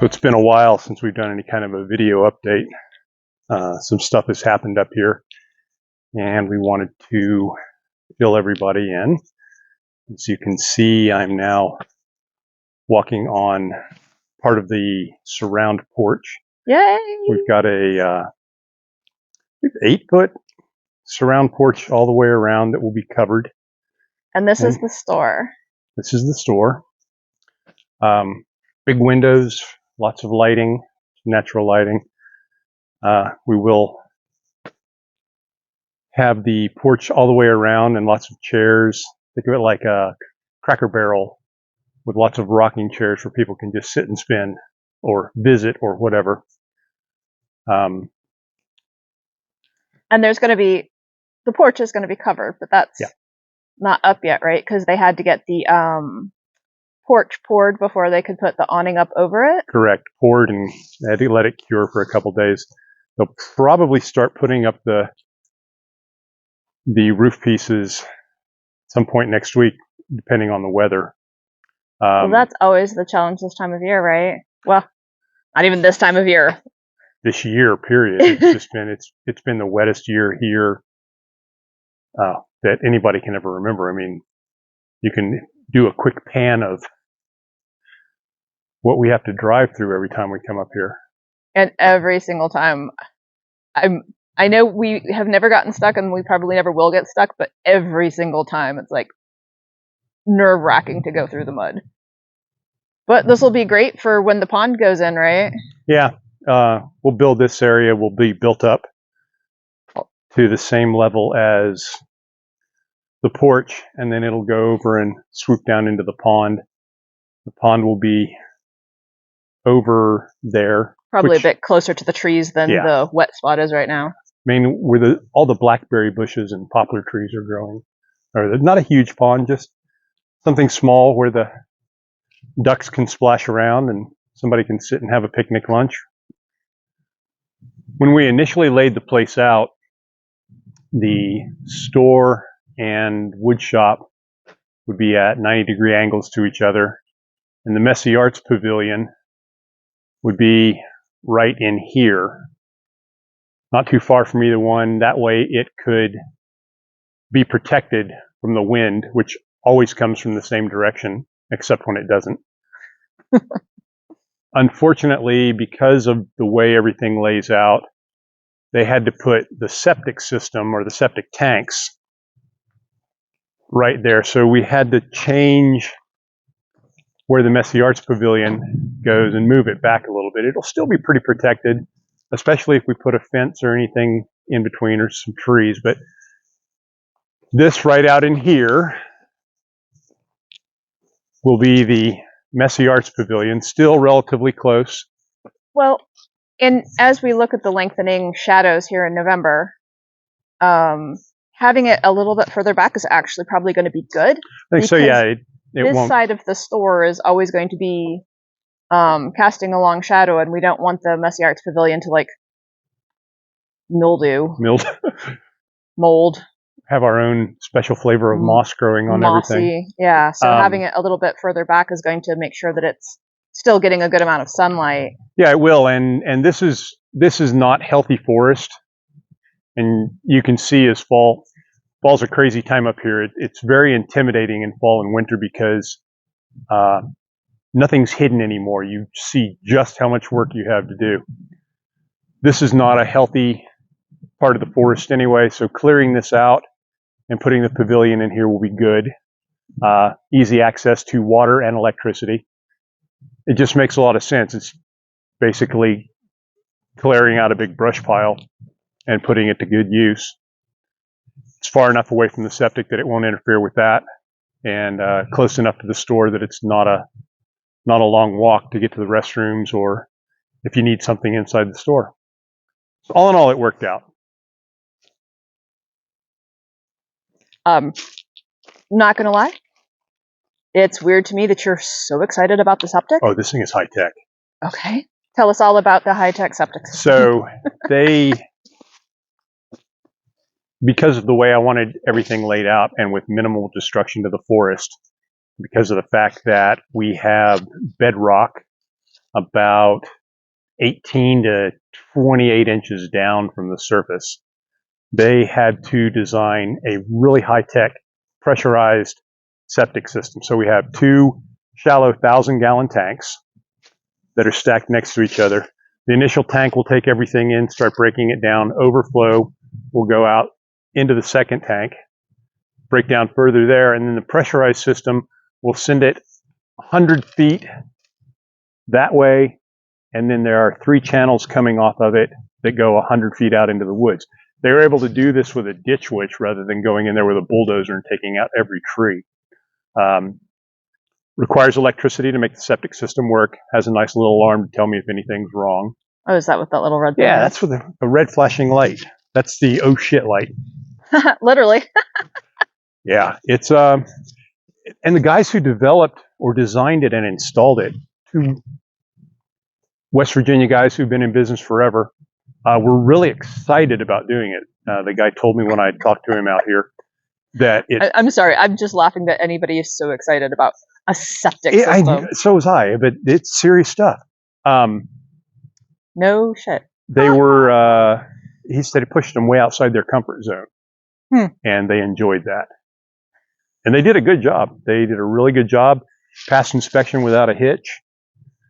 So it's been a while since we've done any kind of a video update. Some stuff has happened up here, and we wanted to fill everybody in. As you can see, I'm now walking on part of the surround porch. Yay! We've got a 8-foot surround porch all the way around that will be covered. And this is the store. This is the store. Big windows, lots of lighting, natural lighting. We will have the porch all the way around and lots of chairs. Think of it like a Cracker Barrel with lots of rocking chairs where people can just sit and spin or visit or whatever. And there's going to be, the porch is going to be covered, but that's not up yet, right? Because they had to get the porch poured before they could put the awning up over it. Correct. Poured, and they had to let it cure for a couple days. They'll probably start putting up the roof pieces some point next week, depending on the weather. Well, that's always the challenge this time of year, right? Well, not even this time of year. This year, period. It's been the wettest year here that anybody can ever remember. I mean, you can do a quick pan of what we have to drive through every time we come up here. And every single time, I know we have never gotten stuck, and we probably never will get stuck, but every single time it's like nerve-wracking to go through the mud. But this will be great for when the pond goes in, right? Yeah. We'll build this area, will be built up to the same level as the porch, and then it'll go over and swoop down into the pond. The pond will be over there. Probably a bit closer to the trees than the wet spot is right now. I mean, where all the blackberry bushes and poplar trees are growing. Or not a huge pond, just something small where the ducks can splash around and somebody can sit and have a picnic lunch. When we initially laid the place out, the store and wood shop would be at 90-degree angles to each other, and the Messy Arts Pavilion would be right in here, not too far from either one. That way it could be protected from the wind, which always comes from the same direction, except when it doesn't. Unfortunately, because of the way everything lays out, they had to put the septic system or the septic tanks right there. So we had to change where the Messy Arts Pavilion goes and move it back a little bit. It'll still be pretty protected, especially if we put a fence or anything in between or some trees. But this right out in here will be the Messy Arts Pavilion, still relatively close. Well, and as we look at the lengthening shadows here in November, having it a little bit further back is actually probably going to be good. I think so, yeah. This side of the store is always going to be casting a long shadow, and we don't want the Messy Arts Pavilion to, like, mold. Have our own special flavor of moss growing on everything. Yeah, so having it a little bit further back is going to make sure that it's still getting a good amount of sunlight. Yeah, it will, and this is not healthy forest, and you can see as fall's a crazy time up here. It's very intimidating in fall and winter because nothing's hidden anymore. You see just how much work you have to do. This is not a healthy part of the forest anyway, so clearing this out and putting the pavilion in here will be good. Easy access to water and electricity. It just makes a lot of sense. It's basically clearing out a big brush pile and putting it to good use. It's far enough away from the septic that it won't interfere with that, and close enough to the store that it's not a long walk to get to the restrooms or if you need something inside the store. So all in all, it worked out. Not gonna lie, it's weird to me that you're so excited about the septic. Oh, this thing is high tech. Okay, tell us all about the high tech septic. So because of the way I wanted everything laid out and with minimal destruction to the forest, because of the fact that we have bedrock about 18 to 28 inches down from the surface. They had to design a really high-tech pressurized septic system. So we have two shallow 1,000-gallon tanks that are stacked next to each other. The initial tank will take everything in, start breaking it down. Overflow will go out into the second tank, break down further there, and then the pressurized system will send it 100 feet that way, and then there are 3 channels coming off of it that go 100 feet out into the woods. They were able to do this with a ditch witch rather than going in there with a bulldozer and taking out every tree. Requires electricity to make the septic system work. Has a nice little alarm to tell me if anything's wrong. Oh, is that what that little red thing Yeah, is? that's with a red flashing light. That's the oh shit light. Literally. Yeah, it's and the guys who developed or designed it and installed it, two West Virginia guys who've been in business forever, were really excited about doing it. The guy told me when I talked to him out here that it. I'm sorry. I'm just laughing that anybody is so excited about a septic system. So was I, but it's serious stuff. No shit. They were. He said it pushed them way outside their comfort zone, and they enjoyed that. And they did a good job. They did a really good job. Passed inspection without a hitch.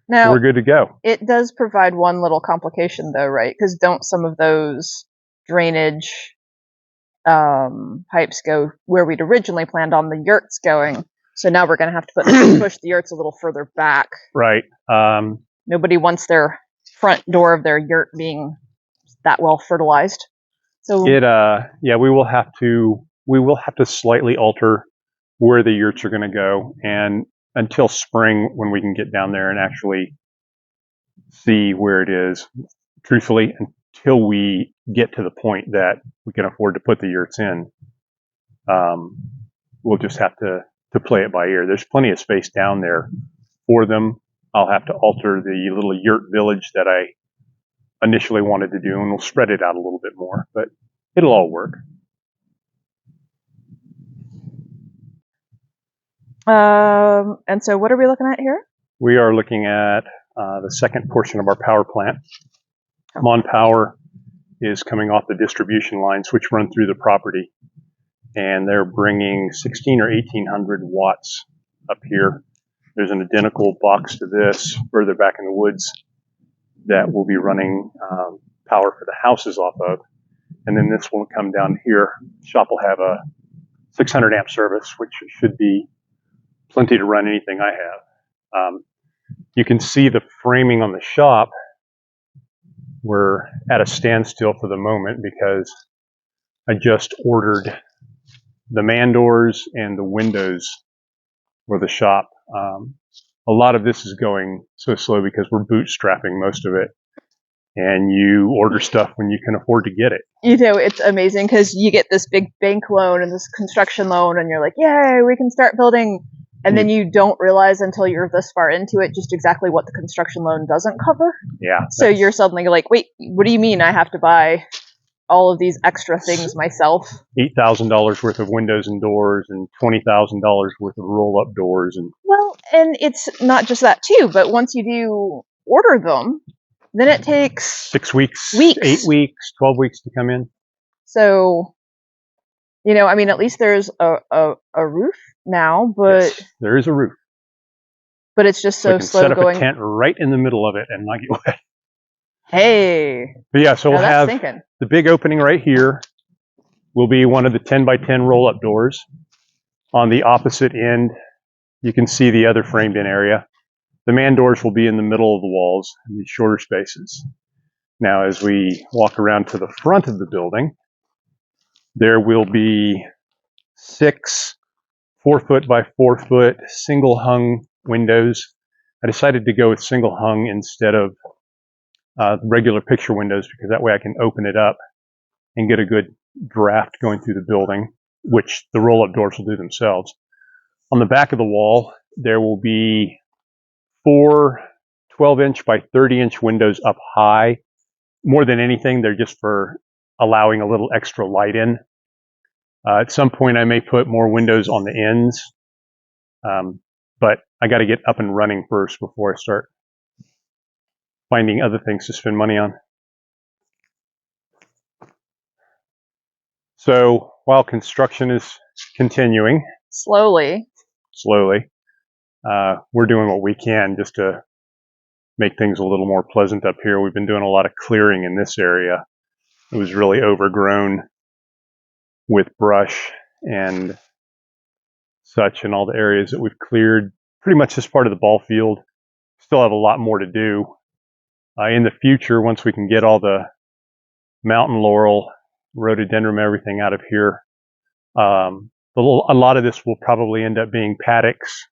Now, we're good to go. It does provide one little complication, though, right? Because don't some of those drainage pipes go where we'd originally planned on the yurts going? So now we're going to have to push the yurts a little further back. Right. Nobody wants their front door of their yurt being that well fertilized. So yeah, we will have to slightly alter where the yurts are going to go, and until spring when we can get down there and actually see where it is. Truthfully, until we get to the point that we can afford to put the yurts in, we'll just have to play it by ear. There's plenty of space down there for them. I'll have to alter the little yurt village that I initially wanted to do, and we'll spread it out a little bit more, but it'll all work. And so what are we looking at here? We are looking at the second portion of our power plant. Mon Power is coming off the distribution lines which run through the property, and they're bringing 16 or 1800 watts up here. There's an identical box to this further back in the woods that will be running power for the houses off of, and then this will come down here. Shop will have a 600 amp service, which should be plenty to run anything I have. You can see the framing on the shop. We're at a standstill for the moment because I just ordered the man doors and the windows for the shop. A lot of this is going so slow because we're bootstrapping most of it, and you order stuff when you can afford to get it. You know, it's amazing because you get this big bank loan and this construction loan, and you're like, yay, we can start building. And then you don't realize until you're this far into it just exactly what the construction loan doesn't cover. Yeah. So you're suddenly like, wait, what do you mean I have to buy all of these extra things myself? $8,000 worth of windows and doors and $20,000 worth of roll-up doors. And well, and it's not just that too, but once you do order them, then it takes 6 weeks, 8 weeks, 12 weeks to come in. So, you know, I mean, at least there's a roof now, but yes, there is a roof. But it's just so slow set up going. A tent right in the middle of it and not get wet. Hey. But yeah, so we'll have the big opening right here. Will be one of the 10 by 10 roll-up doors. On the opposite end, you can see the other framed-in area. The man doors will be in the middle of the walls in these shorter spaces. Now, as we walk around to the front of the building, there will be 6 4-foot by 4-foot single hung windows. I decided to go with single hung instead of regular picture windows because that way I can open it up and get a good draft going through the building, which the roll-up doors will do themselves. On the back of the wall, there will be 4 12-inch by 30-inch windows up high. More than anything, they're just for allowing a little extra light in. At some point, I may put more windows on the ends, but I got to get up and running first before I start finding other things to spend money on. So while construction is continuing Slowly. slowly, we're doing what we can just to make things a little more pleasant up here. We've been doing a lot of clearing in this area. It was really overgrown with brush and such in all the areas that we've cleared. Pretty much this part of the ball field. Still have a lot more to do. In the future, once we can get all the mountain laurel, rhododendron, everything out of here, a lot of this will probably end up being paddocks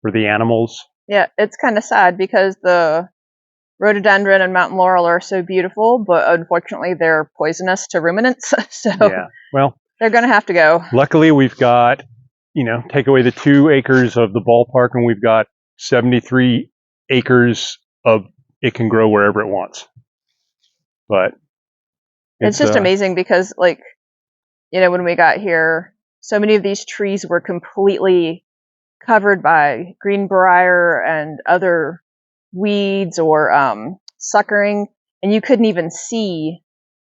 for the animals. Yeah, it's kind of sad because the rhododendron and mountain laurel are so beautiful, but unfortunately they're poisonous to ruminants, so Yeah, well, they're going to have to go. Luckily, we've got, take away the 2 acres of the ballpark, and we've got 73 acres of it can grow wherever it wants. But it's just amazing because, like, when we got here, so many of these trees were completely covered by greenbrier and other weeds or suckering, and you couldn't even see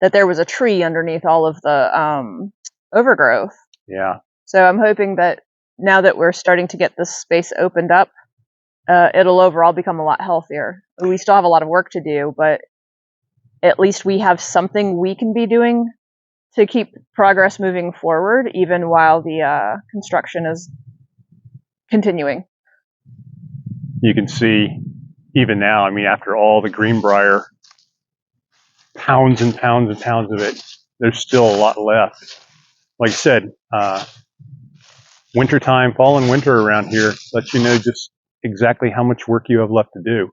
that there was a tree underneath all of the overgrowth. Yeah. So I'm hoping that now that we're starting to get this space opened up, it'll overall become a lot healthier. We still have a lot of work to do, but at least we have something we can be doing to keep progress moving forward, even while the construction is continuing. You can see even now, after all the greenbrier, pounds and pounds and pounds of it, there's still a lot left. Like I said, wintertime, fall and winter around here lets you know just exactly how much work you have left to do.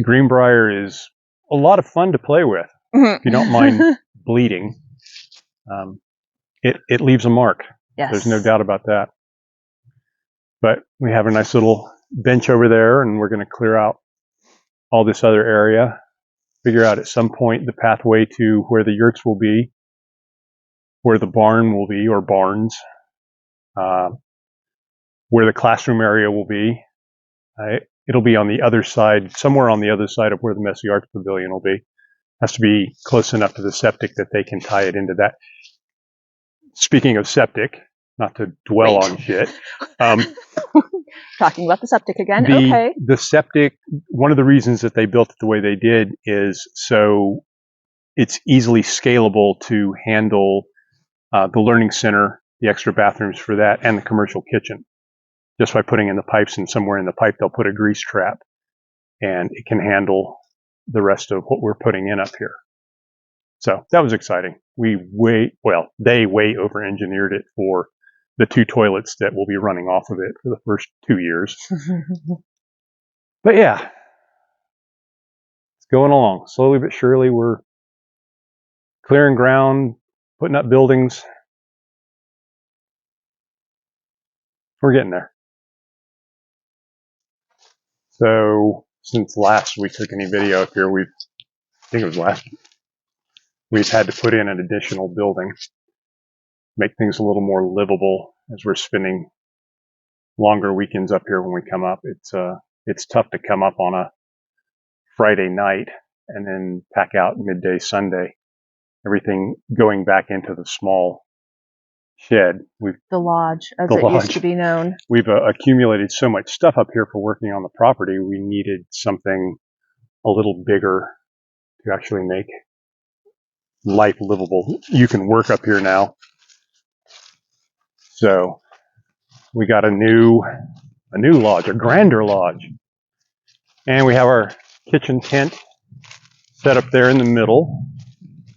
Greenbrier is a lot of fun to play with. If you don't mind bleeding, it leaves a mark. Yes. There's no doubt about that. But we have a nice little bench over there, and we're going to clear out all this other area, figure out at some point the pathway to where the yurts will be, where the barn will be, or barns, where the classroom area will be. It'll be on the other side, somewhere on the other side of where the Messy Arts Pavilion will be. Has to be close enough to the septic that they can tie it into that. Speaking of septic, not to dwell on shit. Talking about the septic again. Okay. The septic, one of the reasons that they built it the way they did is so it's easily scalable to handle the learning center, the extra bathrooms for that, and the commercial kitchen. Just by putting in the pipes, and somewhere in the pipe they'll put a grease trap, and it can handle the rest of what we're putting in up here. So that was exciting. They way over-engineered it for the 2 toilets that will be running off of it for the first 2 years. But yeah, it's going along. Slowly but surely, we're clearing ground, putting up buildings. We're getting there. So since last we took any video up here, I think it was last week, we've had to put in an additional building, make things a little more livable as we're spending longer weekends up here when we come up. It's tough to come up on a Friday night and then pack out midday Sunday. Everything going back into the small shed. The lodge, as it used to be known. We've accumulated so much stuff up here for working on the property. We needed something a little bigger to actually make life livable. You can work up here now. So we got a new lodge, a grander lodge. And we have our kitchen tent set up there in the middle.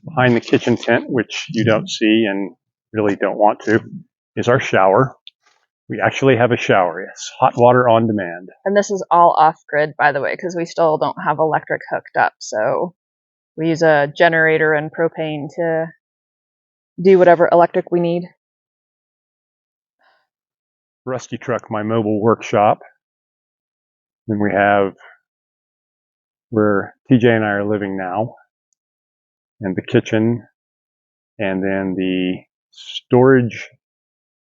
Behind the kitchen tent, which you don't see and really don't want to, is our shower. We actually have a shower. It's hot water on demand. And this is all off-grid, by the way, because we still don't have electric hooked up. So we use a generator and propane to do whatever electric we need. Rusty Truck, my mobile workshop. Then we have where TJ and I are living now, and the kitchen, and then the storage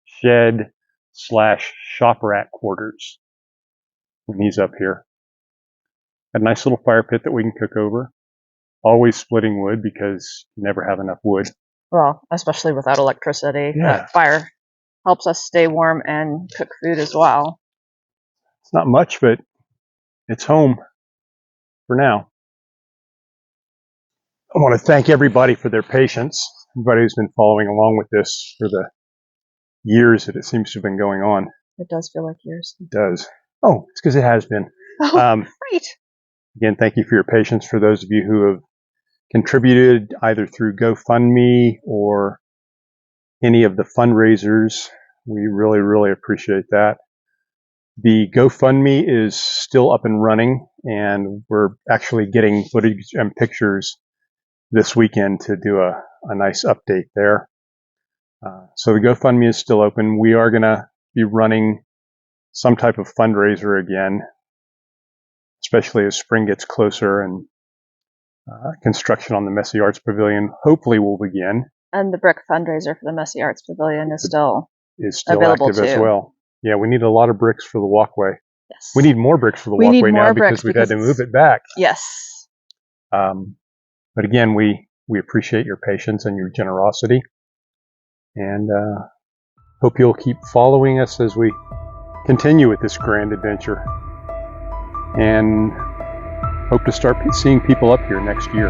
shed / shop rat quarters when he's up here. A nice little fire pit that we can cook over. Always splitting wood because you never have enough wood. Well, especially without electricity, Yeah. that fire helps us stay warm and cook food as well. It's not much, but it's home for now. I want to thank everybody for their patience. Everybody who's been following along with this for the years that it seems to have been going on. It does feel like years. It does. Oh, it's because it has been. Oh, great. Again, thank you for your patience. For those of you who have contributed either through GoFundMe or any of the fundraisers, we really, really appreciate that. The GoFundMe is still up and running, and we're actually getting footage and pictures this weekend to do a nice update there. So the GoFundMe is still open. We are going to be running some type of fundraiser again, especially as spring gets closer and construction on the Messy Arts Pavilion hopefully will begin. And the brick fundraiser for the Messy Arts Pavilion is still available active too. as well. Yeah, we need a lot of bricks for the walkway. Yes. We need more bricks for the We need walkway more now bricks because we've had to move it back. Yes. But again, we appreciate your patience and your generosity, and hope you'll keep following us as we continue with this grand adventure, and hope to start seeing people up here next year.